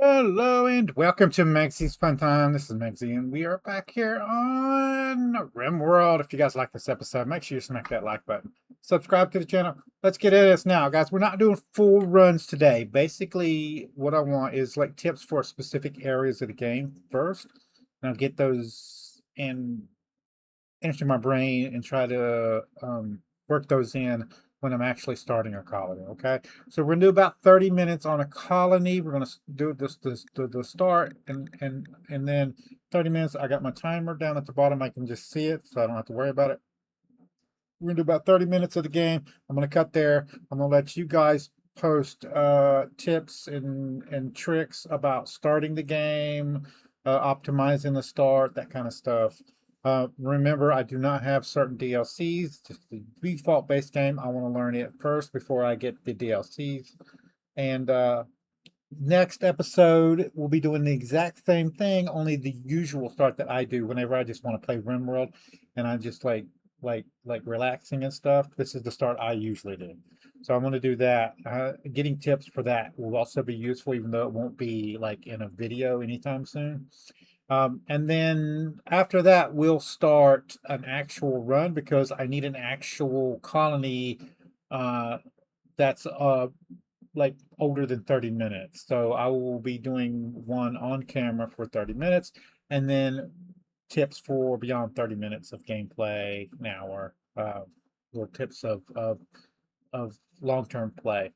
Hello and welcome to Maggie's Fun Time. This is Magzie and we are back here on Rimworld. If you guys like this episode, make sure you smack that like button. Subscribe to the channel. Let's get at this now, guys. We're not doing full runs today. Basically, what I want is like tips for specific areas of the game first. And I'll get those into my brain and try to work those in when I'm actually starting a colony. Okay, so we're gonna do about 30 minutes on a colony. We're gonna do the start and then 30 minutes. I got my timer down at the bottom. I can just see it, so I don't have to worry about it. We're gonna do about 30 minutes of the game. I'm gonna cut there. I'm gonna let you guys post tips and tricks about starting the game, optimizing the start, that kind of stuff. Remember, I do not have certain DLCs, just the default base game. I want to learn it first before I get the DLCs. And next episode, we'll be doing the exact same thing, only the usual start that I do whenever I just want to play Rimworld and I just like relaxing and stuff. This is the start I usually do. So I'm going to do that. Getting tips for that will also be useful, even though it won't be like in a video anytime soon. And then after that, we'll start an actual run because I need an actual colony that's like older than 30 minutes. So I will be doing one on camera for 30 minutes and then tips for beyond 30 minutes of gameplay, an hour, or tips of long-term play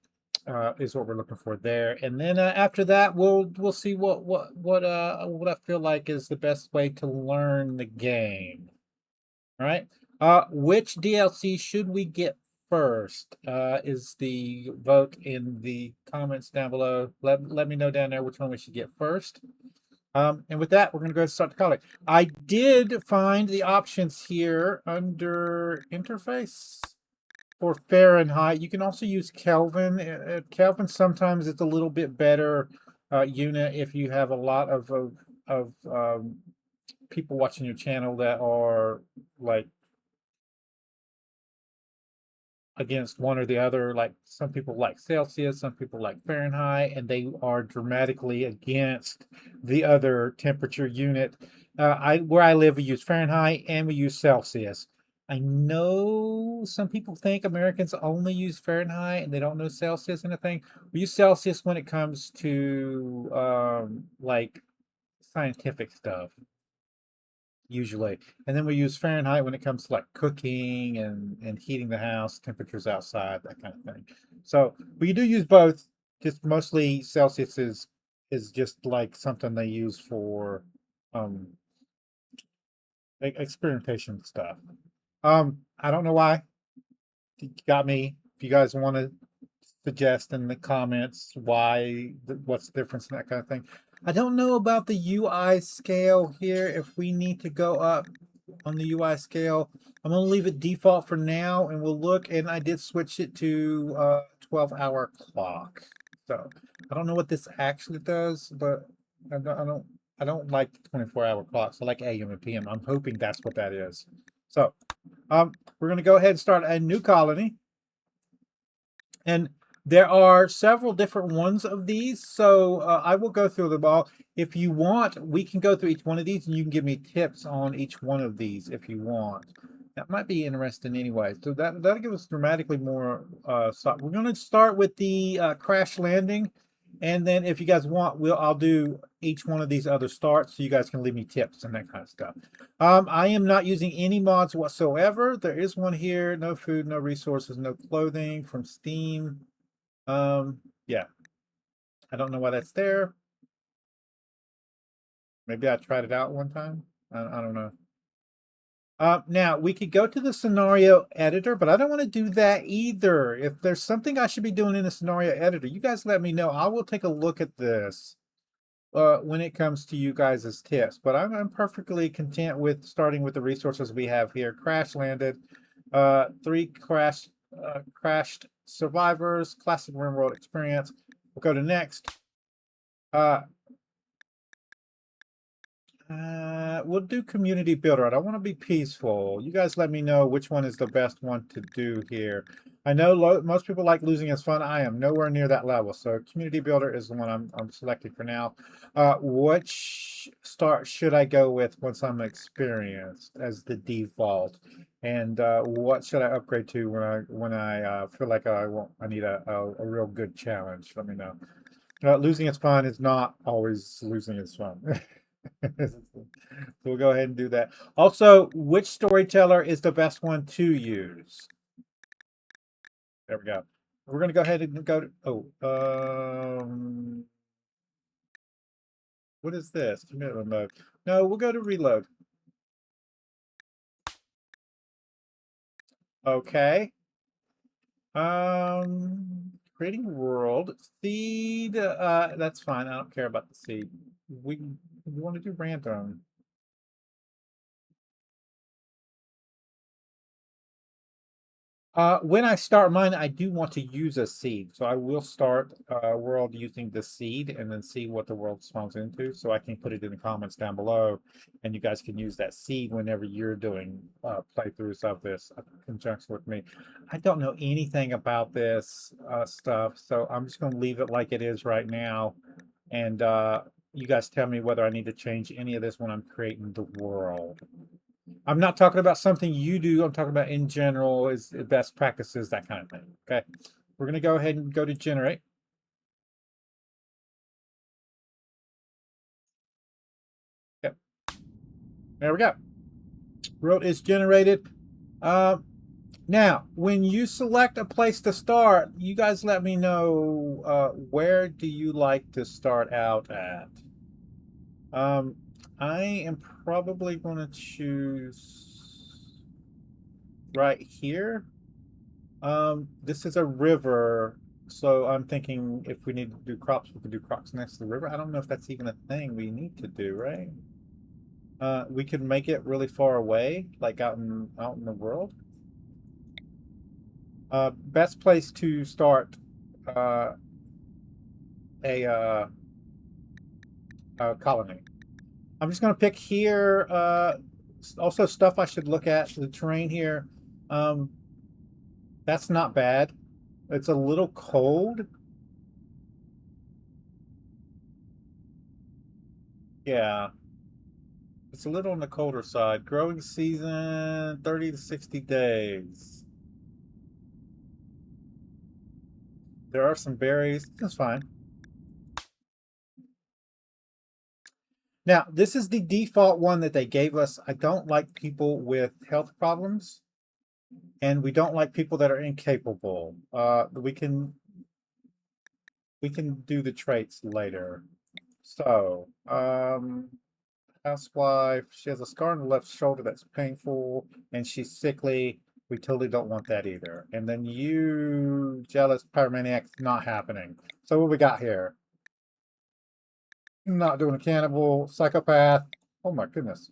is what we're looking for there. And then after that, we'll see what I feel like is the best way to learn the game. All right. Which DLC should we get first? Is the vote in the comments down below. Let me know down there which one we should get first. And with that, we're going to go and start the calling. I did find the options here under interface for Fahrenheit. You can also use Kelvin. Kelvin sometimes it's a little bit better unit if you have a lot of people watching your channel that are like against one or the other. Like some people like Celsius, some people like Fahrenheit, and they are dramatically against the other temperature unit. Where I live, we use Fahrenheit and we use Celsius. I know some people think Americans only use Fahrenheit and they don't know Celsius and anything. We use Celsius when it comes to like scientific stuff usually. And then we use Fahrenheit when it comes to like cooking and heating the house, temperatures outside, that kind of thing. So we do use both. Just mostly Celsius is just like something they use for um experimentation stuff. I don't know why. You got me. If you guys want to suggest in the comments why, what's the difference and that kind of thing. I don't know about the UI scale here, if we need to go up on the UI scale. I'm going to leave it default for now and we'll look, and I did switch it to 12-hour clock. So I don't know what this actually does, but I don't like the 24-hour clocks. I like AM and PM. I'm hoping that's what that is. So we're going to go ahead and start a new colony. And there are several different ones of these, so I will go through them all. If you want, we can go through each one of these, and you can give me tips on each one of these if you want. That might be interesting anyway. So that'll give us dramatically more. We're going to start with the crash landing, and then if you guys want, I'll do each one of these other starts, so you guys can leave me tips and that kind of stuff. I am not using any mods whatsoever. There is one here: no food, no resources, no clothing from Steam. Yeah, I don't know why that's there. Maybe I tried it out one time. I don't know. Now we could go to the scenario editor, but I don't want to do that either. If there's something I should be doing in the scenario editor, you guys let me know. I will take a look at this when it comes to you guys' tips. But I'm perfectly content with starting with the resources we have here. Crash landed, 3 crashed survivors, classic Rimworld experience. We'll go to next. We'll do community builder. I don't want to be peaceful. You guys let me know which one is the best one to do here. I know most people like losing is fun. I am nowhere near that level. So community builder is the one I'm selecting for now. Which start should I go with once I'm experienced as the default? And what should I upgrade to when I feel like I need a real good challenge? Let me know. Losing is fun is not always losing is fun. So we'll go ahead and do that. Also, which storyteller is the best one to use? There we go. We're going to go ahead and go to, what is this? Commitment mode. No, we'll go to reload. Okay. Creating world. Seed, that's fine. I don't care about the seed. We want to do random. When I start mine, I do want to use a seed. So I will start world using the seed and then see what the world spawns into. So I can put it in the comments down below. And you guys can use that seed whenever you're doing playthroughs of this in conjunction with me. I don't know anything about this stuff. So I'm just going to leave it like it is right now. And you guys tell me whether I need to change any of this when I'm creating the world. I'm not talking about something you do. I'm talking about in general is best practices, that kind of thing. Okay. We're going to go ahead and go to generate. Yep. There we go. World is generated. Now, when you select a place to start, you guys let me know where do you like to start out at. I am probably going to choose right here. This is a river, so I'm thinking if we need to do crops, we could do crops next to the river. I don't know if that's even a thing we need to do, right? We could make it really far away, like out in the world. Best place to start uh, a colony. I'm just going to pick here. Also, stuff I should look at the terrain here. That's not bad. It's a little cold. Yeah. It's a little on the colder side. Growing season, 30 to 60 days. There are some berries. That's fine. Now, this is the default one that they gave us. I don't like people with health problems, and we don't like people that are incapable. We can do the traits later. So, housewife, she has a scar on the left shoulder that's painful, and she's sickly. We totally don't want that either. And then you, jealous pyromaniac, not happening. So what we got here? Not doing a cannibal, psychopath. Oh my goodness.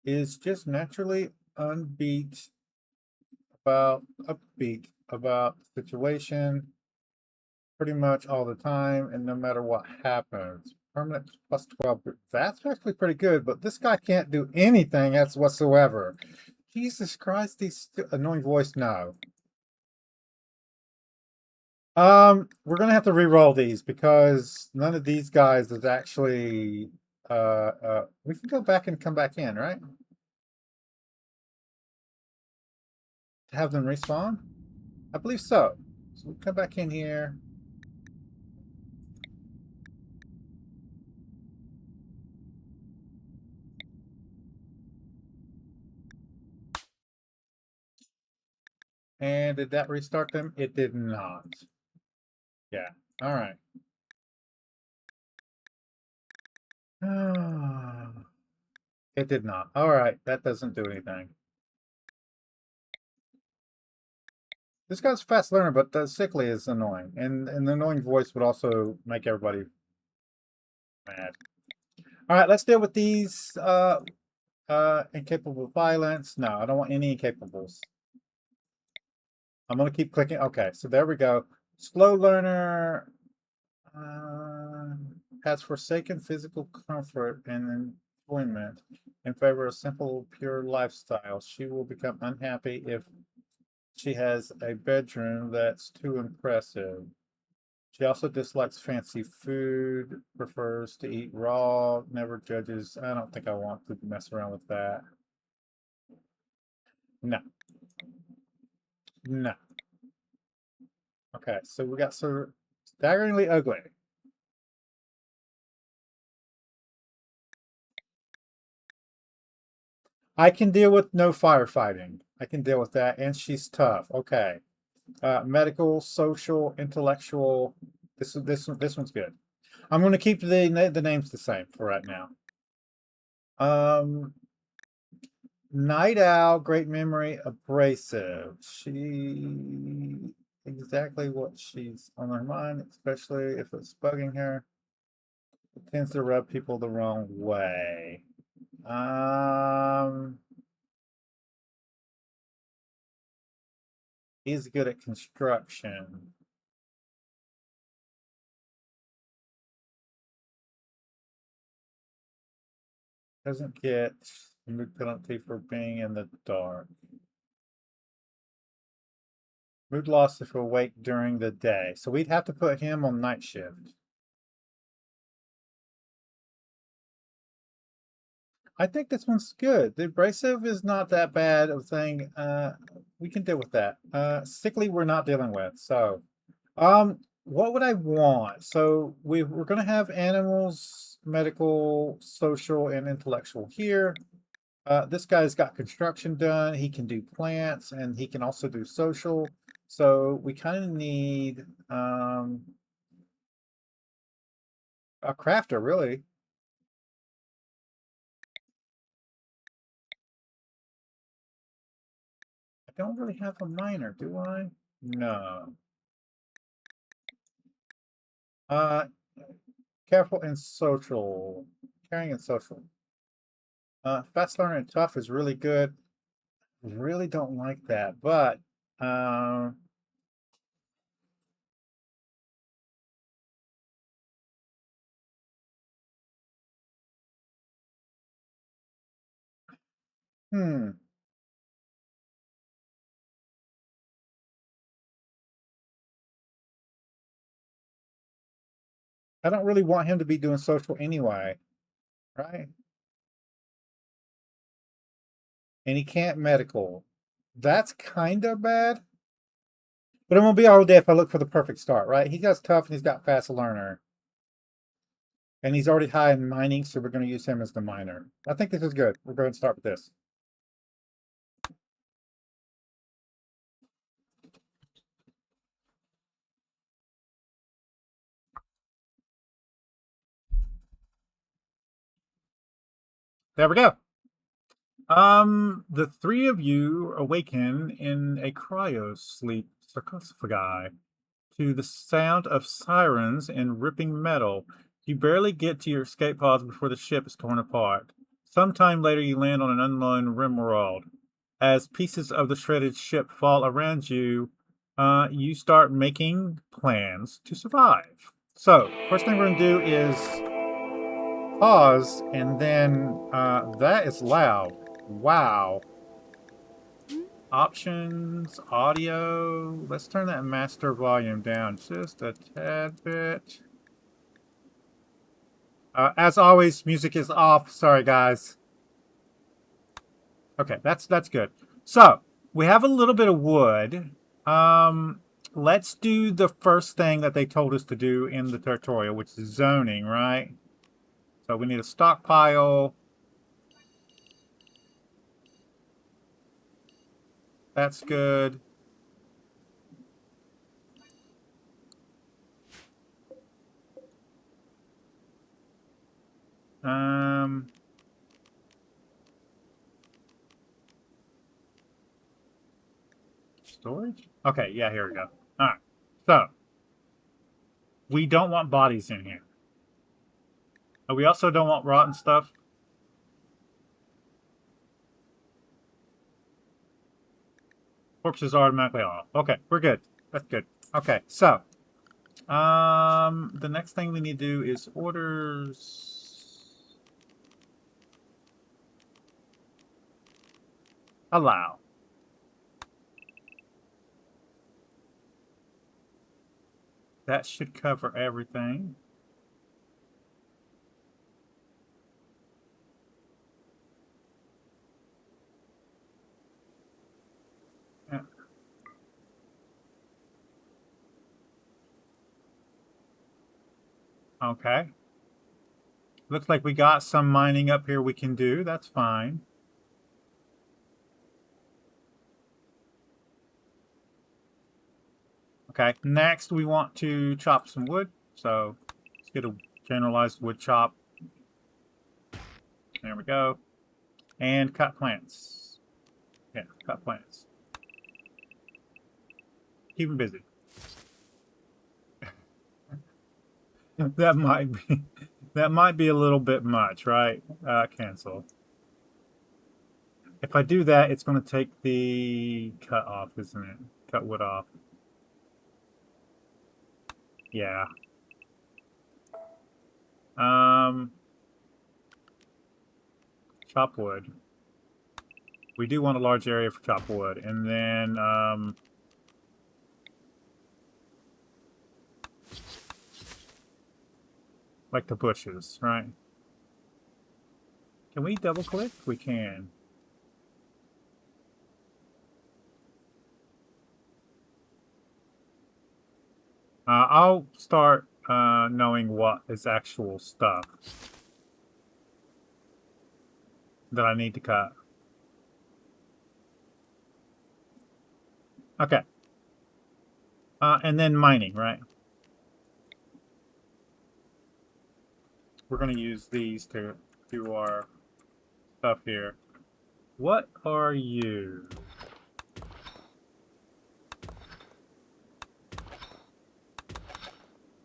Is just naturally upbeat about the situation pretty much all the time and no matter what happens. Permanent plus 12. That's actually pretty good, but this guy can't do anything else whatsoever. Jesus Christ, these annoying voice, no. We're gonna have to re-roll these because none of these guys is actually we can go back and come back in, right? To have them respawn? I believe so. So we come back in here. And did that restart them? It did not. Yeah. All right. It did not. All right. That doesn't do anything. This guy's a fast learner, but the sickly is annoying. And the annoying voice would also make everybody mad. All right, let's deal with these incapable of violence. No, I don't want any incapables. I'm gonna keep clicking. Okay, so there we go. Slow learner has forsaken physical comfort and enjoyment in favor of simple, pure lifestyle. She will become unhappy if she has a bedroom that's too impressive. She also dislikes fancy food, prefers to eat raw, never judges. I don't think I want to mess around with that. No, no. Okay, so we got so staggeringly ugly. I can deal with no firefighting. I can deal with that, and she's tough. Okay. Medical, social, intellectual. This one's good. I'm going to keep the names the same for right now. Um, Night Owl, great memory, abrasive. She exactly what she's on her mind, especially if it's bugging her. It tends to rub people the wrong way. Um, he's good at construction. Doesn't get mood penalty for being in the dark. Mood loss if awake during the day. So we'd have to put him on night shift. I think this one's good. The abrasive is not that bad of a thing. We can deal with that. Sickly we're not dealing with. So, what would I want? So we're gonna have animals, medical, social, and intellectual here. This guy's got construction done. He can do plants, and he can also do social. So we kind of need a crafter, really. I don't really have a miner, do I? No. Uh, Careful and social. Caring and social. Fast learner and tough is really good. Really don't like that, but um, hmm. I don't really want him to be doing social anyway, right? And he can't medical. That's kind of bad. But it won't be all day if I look for the perfect start, right? He got tough and he's got fast learner. And he's already high in mining, so we're going to use him as the miner. I think this is good. We're going to start with this. There we go. The three of you awaken in a cryo sleep sarcophagi to the sound of sirens and ripping metal. You barely get to your escape pods before the ship is torn apart. Sometime later, you land on an unknown Rimworld. As pieces of the shredded ship fall around you, you start making plans to survive. So, first thing we're going to do is pause, and then that is loud. Wow. Options, audio. Let's turn that master volume down just a tad bit. As always, music is off. Sorry, guys. Okay, that's good. So we have a little bit of wood. Um, let's do the first thing that they told us to do in the tutorial, which is zoning, right? So we need a stockpile. That's good. Um, Storage? Okay, yeah, here we go. All right. So we don't want bodies in here. We also don't want rotten stuff. Corpses are automatically off. Okay, we're good. That's good. Okay, so the next thing we need to do is orders allow. That should cover everything. Yeah. Okay. Looks like we got some mining up here we can do. That's fine. Okay, next we want to chop some wood. So let's get a generalized wood chop. There we go. And cut plants. Yeah, cut plants. Keep them busy. That might be a little bit much, right? Cancel. If I do that, it's going to take the cut off, isn't it? Cut wood off. Yeah. Um, chop wood. We do want a large area for chop wood, and then like the bushes, right? Can we double click? We can. I'll start knowing what is actual stuff that I need to cut. Okay. And then mining, right? We're going to use these to do our stuff here. What are you?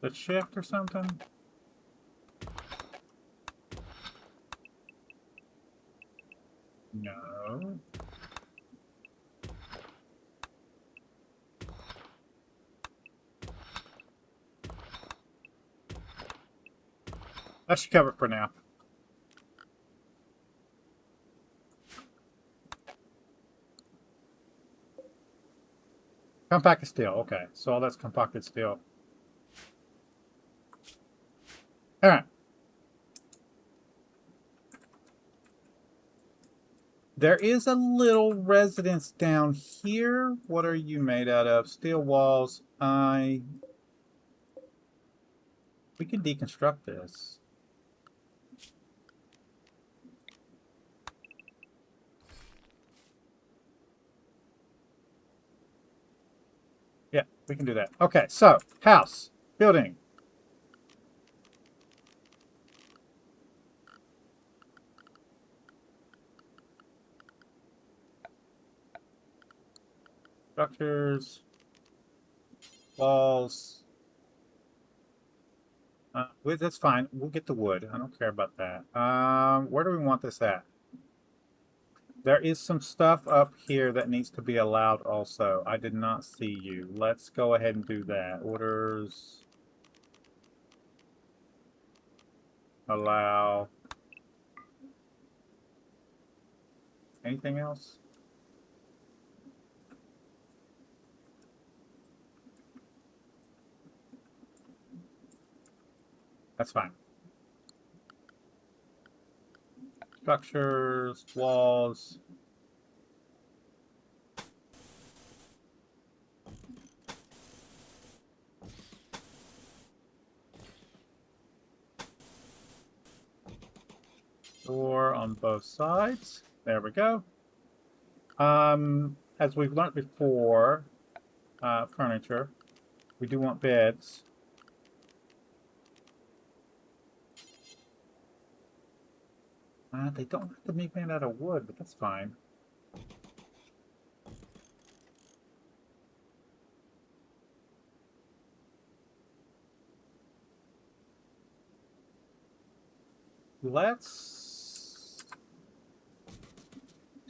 The shift or something? No. That should cover it for now. Compacted steel. Okay, so all that's compacted steel. All right. There is a little residence down here. What are you made out of? Steel walls. We can deconstruct this. Yeah, we can do that. Okay, so house, building. Structures, walls. That's fine. We'll get the wood. I don't care about that. Where do we want this at? There is some stuff up here that needs to be allowed also. I did not see you. Let's go ahead and do that. Orders. Allow. Anything else? That's fine. Structures, walls. Door on both sides. There we go. As we've learned before, furniture. We do want beds. They don't have to be made out of wood, but that's fine. Let's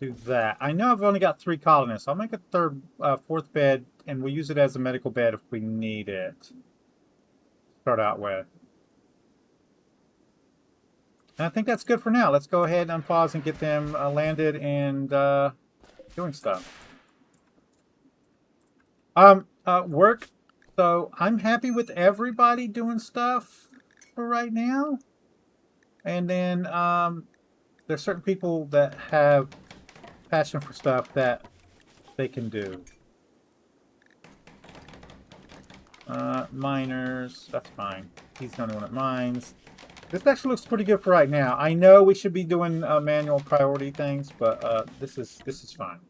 do that. I know I've only got 3 colonists. I'll make a fourth bed, and we'll use it as a medical bed if we need it. Start out with. And I think that's good for now. Let's go ahead and unpause and get them landed and doing stuff. Work. So I'm happy with everybody doing stuff for right now. And then there's certain people that have passion for stuff that they can do. Miners, that's fine. He's the only one that mines. This actually looks pretty good for right now. I know we should be doing manual priority things, but this is fine.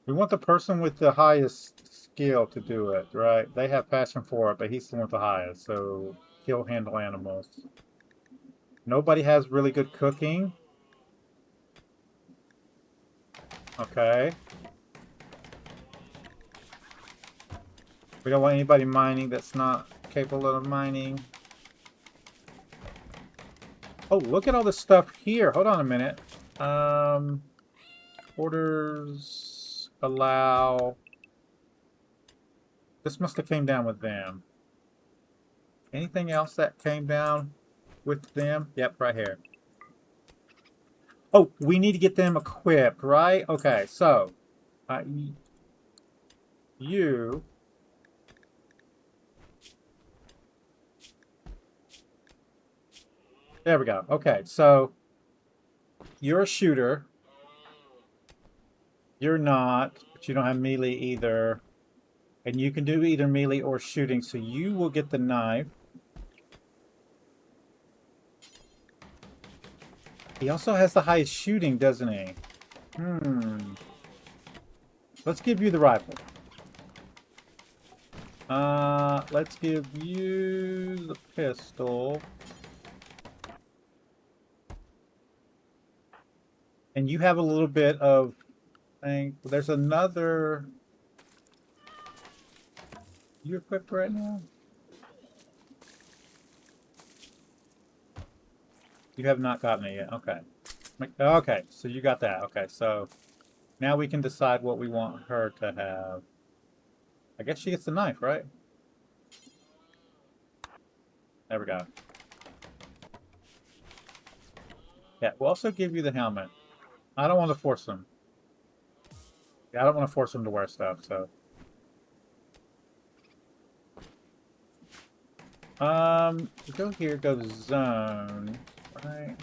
We want the person with the highest skill to do it, right? They have passion for it, but he's the one with the highest, so he'll handle animals. Nobody has really good cooking. Okay. We don't want anybody mining that's not capable of mining. Oh, look at all this stuff here. Hold on a minute. Orders allow. This must have came down with them. Anything else that came down with them? Yep, right here. Oh, we need to get them equipped, right? Okay, so you. There we go. Okay, so you're a shooter. You're not, but you don't have melee either. And you can do either melee or shooting, so you will get the knife. He also has the highest shooting, doesn't he? Let's give you the rifle. Let's give you the pistol. And you have a little bit of thing. There's another. You equipped right now? You have not gotten it yet. Okay. Okay, so you got that. Okay, so now we can decide what we want her to have. I guess she gets the knife, right? There we go. Yeah, we'll also give you the helmet. I don't want to force them. Yeah, I don't want to force them to wear stuff, so. Go here, go to zone, right?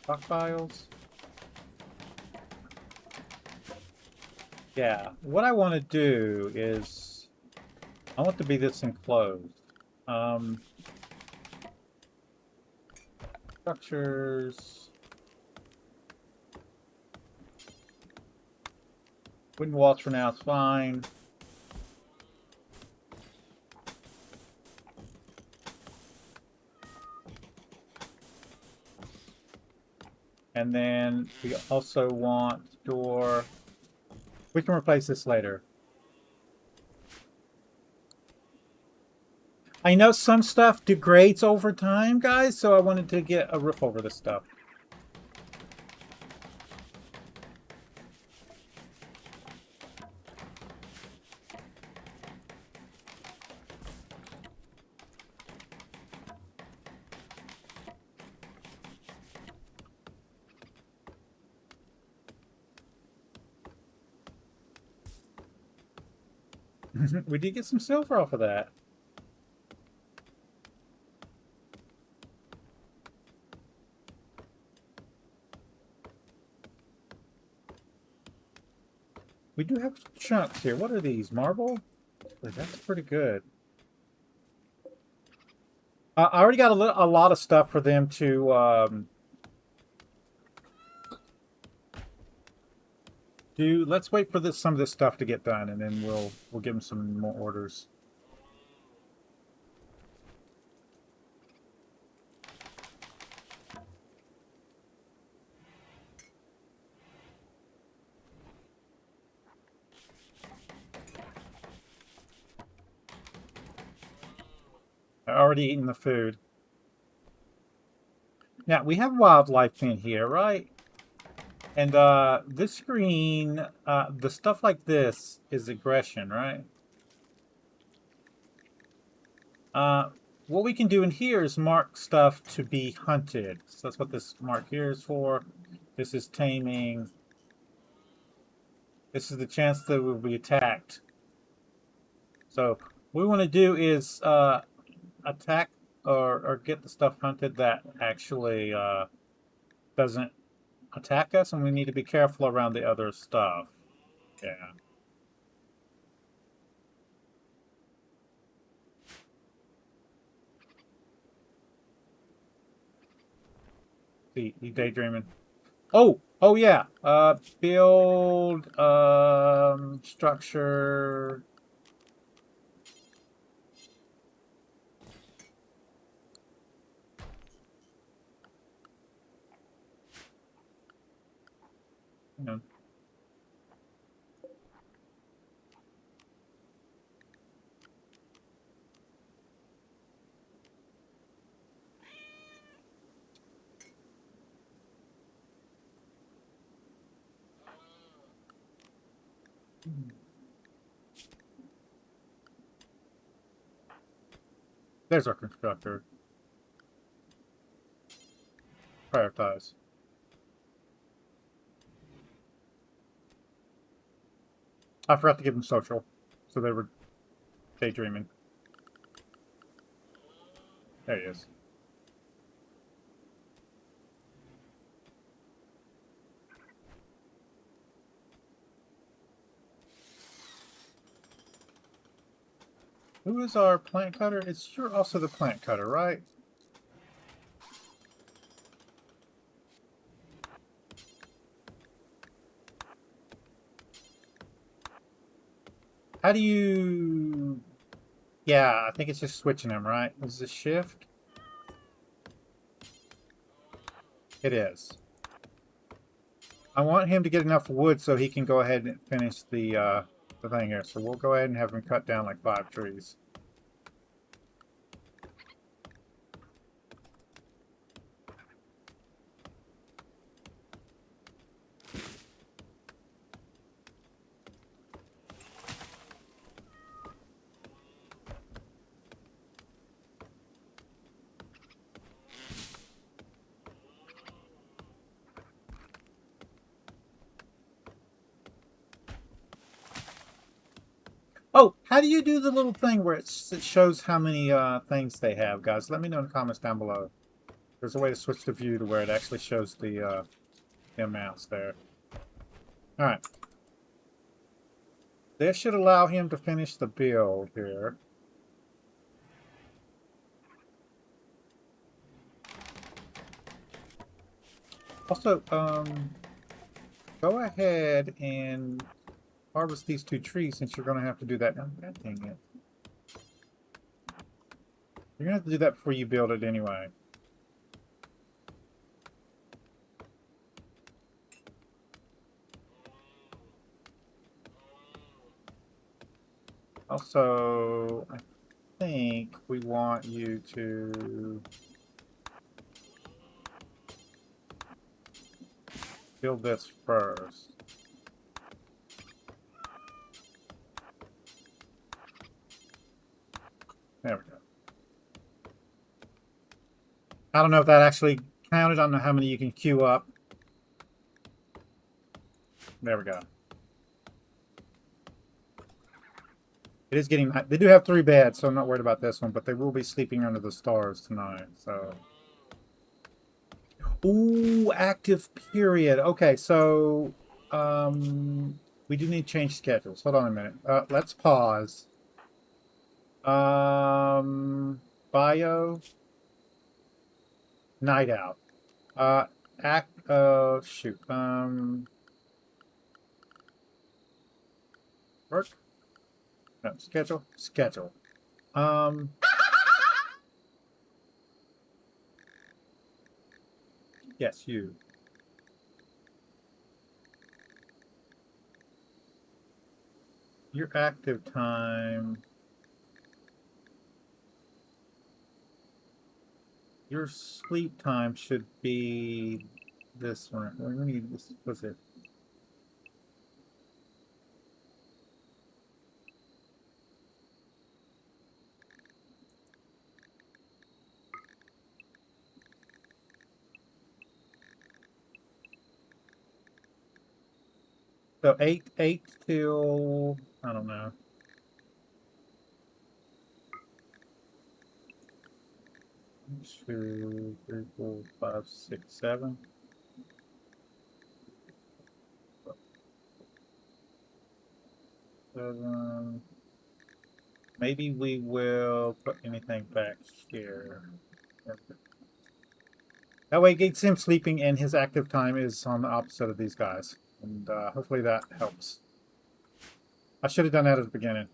Stockpiles. Yeah, what I want to do is, I want to be this enclosed. Structures. Wooden walls for now is fine. And then we also want door. We can replace this later. I know some stuff degrades over time, guys, so I wanted to get a roof over this stuff. We did get some silver off of that. We do have chunks here. What are these? Marble? That's pretty good. I already got a lot of stuff for them to do. Let's wait for some of this stuff to get done, and then we'll give them some more orders. I already eaten the food. Now, we have wildlife in here, right? And this screen, the stuff like this is aggression, right? What we can do in here is mark stuff to be hunted. So that's what this mark here is for. This is taming. This is the chance that we'll be attacked. So what we want to do is attack or get the stuff hunted that actually doesn't attack us, and we need to be careful around the other stuff. Yeah. See, you daydreaming. Oh yeah. Build structure. You know. There's our constructor. Prioritize. I forgot to give them social, so they were daydreaming. There he is. Who is our plant cutter? You're also the plant cutter, right? How do you... Yeah, I think it's just switching them, right? Is this shift? It is. I want him to get enough wood so he can go ahead and finish the thing here. So we'll go ahead and have him cut down like 5 trees. Oh, how do you do the little thing where it shows how many things they have, guys? Let me know in the comments down below. There's a way to switch the view to where it actually shows the amounts there. Alright. This should allow him to finish the build here. Also, go ahead and harvest these 2 trees since you're going to have to do that. Oh, God dang it. You're going to have to do that before you build it anyway. Also, I think we want you to build this first. There we go. I don't know if that actually counted. I don't know how many you can queue up. There we go. It is getting... They do have 3 beds, so I'm not worried about this one, but they will be sleeping under the stars tonight, so... Ooh, active period. Okay, so... we do need to change schedules. Hold on a minute. Let's pause. Bio... Night out. Shoot. Work? No, schedule? Schedule. Yes, you. Your active time... Your sleep time should be this one. We need this. What's it? So eight till I don't know. 2, 3, 4, 5, 6, 7. Seven. Maybe we will put anything back here. That way it gets him sleeping and his active time is on the opposite of these guys. And hopefully that helps. I should have done that at the beginning.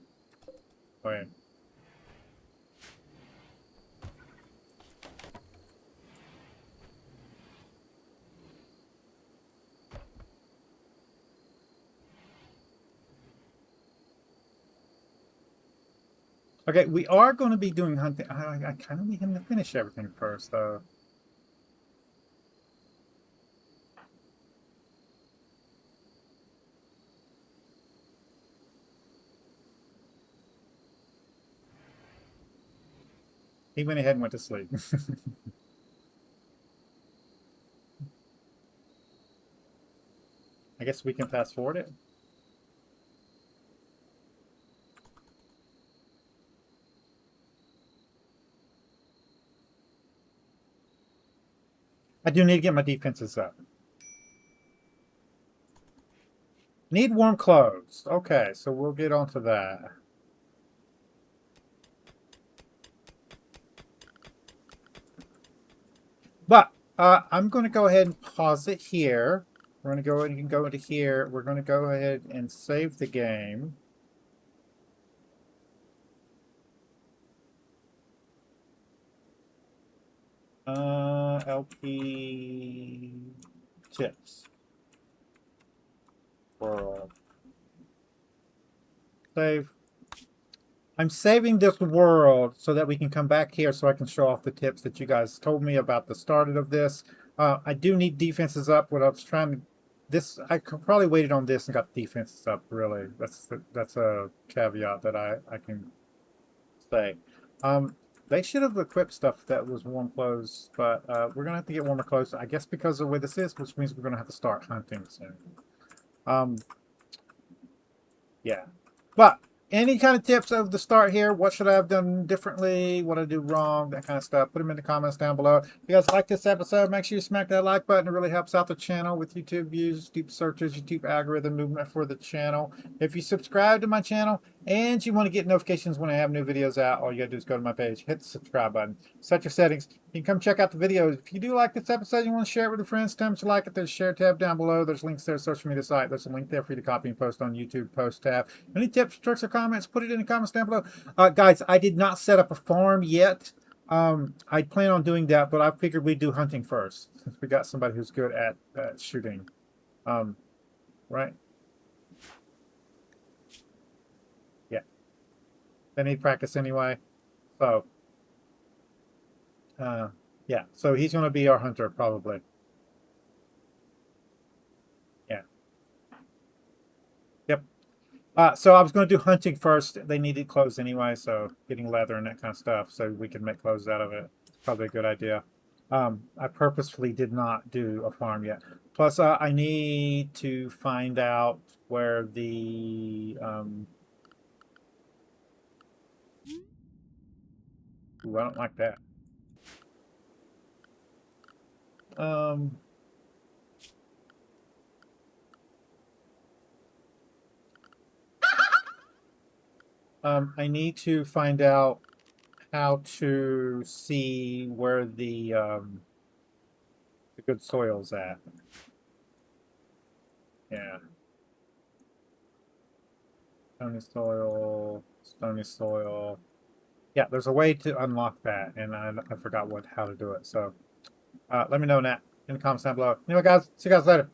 Wait. Okay, we are going to be doing hunting. I kind of need him to finish everything first, though. He went ahead and went to sleep. I guess we can fast forward it. I do need to get my defenses up. Need warm clothes. Okay, so we'll get onto that. But I'm going to go ahead and pause it here. We're going to go ahead and go into here. We're going to go ahead and save the game. LP tips. World. Save. I'm saving this world so that we can come back here so I can show off the tips that you guys told me about the start of this. I do need defenses up. What I was trying to... This, I could probably waited on this and got defenses up, really. That's a caveat that I can say. They should have equipped stuff that was warm clothes, but we're going to have to get warmer clothes, I guess because of the way this is, which means we're going to have to start hunting soon. Yeah. But any kind of tips of the start here, what should I have done differently, what I do wrong, that kind of stuff, put them in the comments down below. If you guys like this episode, make sure you smack that like button. It really helps out the channel with YouTube views, YouTube searches, YouTube algorithm movement for the channel. If you subscribe to my channel and you want to get notifications when I have new videos out, all you gotta do is go to my page, hit the subscribe button, set your settings. You can come check out the videos. If you do like this episode, you want to share it with your friends, tell them you like it, there's a share tab down below. There's links there, social media site. There's a link there for you to copy and post on YouTube post tab. Any tips, tricks, or comments, put it in the comments down below. Guys, I did not set up a farm yet. I plan on doing that, but I figured we'd do hunting first, since we got somebody who's good at shooting. Right? Yeah. They need practice anyway. So, yeah. So he's going to be our hunter, probably. Yeah. Yep. So I was going to do hunting first. They needed clothes anyway, so getting leather and that kind of stuff so we can make clothes out of it. Probably a good idea. I purposefully did not do a farm yet. Plus, I need to find out where the... Ooh, I don't like that. I need to find out how to see where the good soil's at. Yeah. Stony soil. Yeah, there's a way to unlock that, and I forgot how to do it. So let me know that in the comments down below. Anyway, guys, see you guys later.